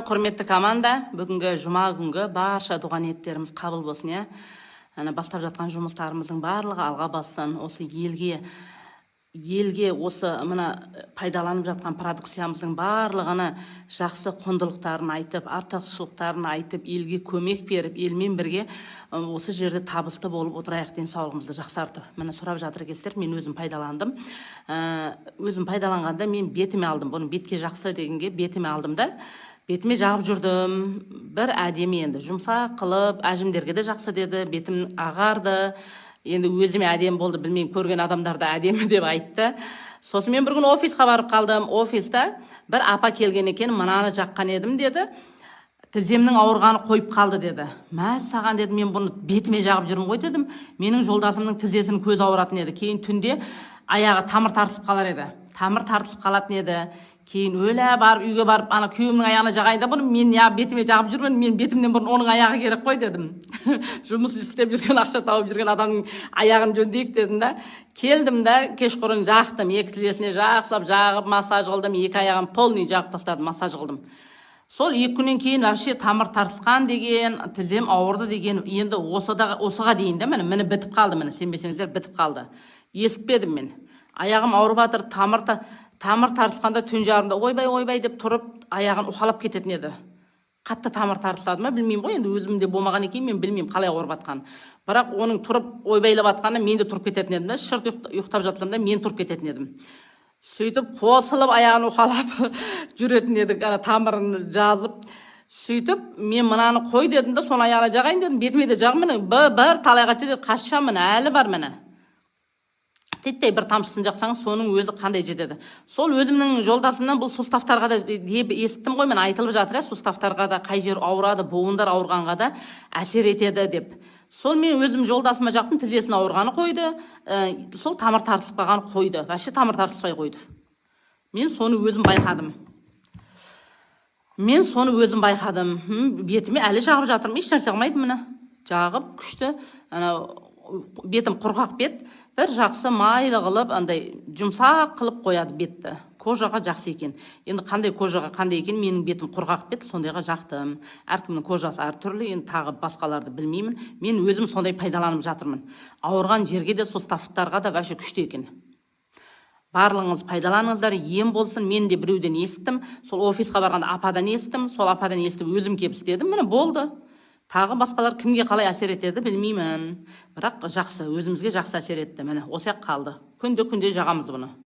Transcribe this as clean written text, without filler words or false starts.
құрметті команда. Бүгінгі жұма күнгі барша туған ниеттеріміз қабыл болсын, иә. Бастап жатқан жұмыстарымыздың барлығы алға бассын. Осы елге осы мына пайдаланып жатқан продукциямыздың барлығына жақсы құндылықтарын айтып, артықшылықтарын айтып, елге көмек беріп, елмен бірге осы жерде табысты болып отырайық, денсаулығымызды жақсартып. Міне сұрап жатыр екенсіздер, мен өзім пайдаландым. Өзім пайдаланғанда мен бетіме алдым. Бұны бетке жақсы дегенге бетіме алдым да. Бетіме жағып жүрдім, бір әдемі енді жұмсақ қылып, әжімдерге де жақсы деді, бетім ағарды. Енді өзіме әдемі болды, білмеймін, көрген адамдар да әдемі деп айтты. Сосын мен бір күн офисқа барып қалдым. Офиста бір апа келген екен, мынаны жаққан едім деді. Тіземнің ауырғаны қойып қалды деді. Мә саған дедім, мен бұны бетіме жағып жүрмін ғой дедім. Менің жолдасымның тізесінің көз ауыратын еді. Кейін түнде аяғы тамыр тартысып қалар еді. Тамыр тартысып қалатын еді. Кейін өлә барып, үйге барып, ана күйеуімнің аяғына жағайын да бұны, мен бетіме жағып жүрмін, мен бетімнен бұрын оның аяғы керек қой дедім. Жұмыс істеп жүрген, ақша тауып жүрген адамның аяғын жөндейік дедім да. Келдім да, кешқұрын жақтым, екі тізесіне жақсылап жағып, массаж қылдым, екі аяғын полный жағып тастадым, массаж қылдым. Сол 2 күннен кейін вообще тамыр тартысқан деген, тізем ауырды деген, енді осыға дейін де міне бітіп қалды, міне сенбесеңіздер бітіп қалды. Есітпедім мен. Аяғым ауырып жатыр, тамыр тартысқанда түн жарымда ойбай деп тұрып, аяғын уқалап кететін еді. Қатты тамыр тартысады ма, білмеймін ғой, енді өзімде болмаған екен, мен білмеймін қалай ауырып жатқанын. Бірақ оның тұрып ойбайлап жатқанда мен де тұрып кететін едім да, шырт ұйықтап жатсам да мен тұрып кететін едім. Сөйтіп қосылып аяғын уқалап жүретін едік, тамырын жазып. Сөйтіп мен мынаны қой дедім да, соны аяғына жағайын дедім, бетіме де жағым, міне бір талайға жетеді, қашша міне әлі бар міне. Теттей бір тамшысын жақсаңыз, соның өзі қандай жетеді. Сол өзімнің жолдасымнан бұл суставтарға да естім ғой, мен айтылып жатыр, суставтарға да қай жер ауырады, буындар ауырғанға да әсер етеді деп. Сол мен өзім жолдасыма жақтым, тізесін ауырғаны қойды, сол тамыр тартысып қалғаны қойды. Вообще тамыр тартыспай қойды. Мен соны өзім байқадым. Бетіме әлі жағып жатырмын, еш нәрсе қылмайды міне. Жағып, күшті, бетім құрғақ бет, бір жақсы майлы қылып, андай жұмсақ қылып қояды бетті. Кожаға жақсы екен. Енді қандай кожаға қандай екен, менің бетім құрғақ бет, сондайға жақтым. Әркімнің кожасы әртүрлі, енді тағы басқаларды білмеймін. Мен өзім сондай пайдаланып жатырмын. Ауырған жерге де, суставтарға да вообще күшті екен. Барлығыңыз пайдаланыңыздар, ем болсын. Мен де біреуден естім. Сол офисқа барғанда ападан естім. Сол ападан естіп өзім кеп істедім. Міне болды. Тағы басқалар кімге қалай әсер етеді білмеймін. Бірақ жақсы, өзімізге жақсы әсер етті. Міне, осы қалды. Күнде жағамыз бұны.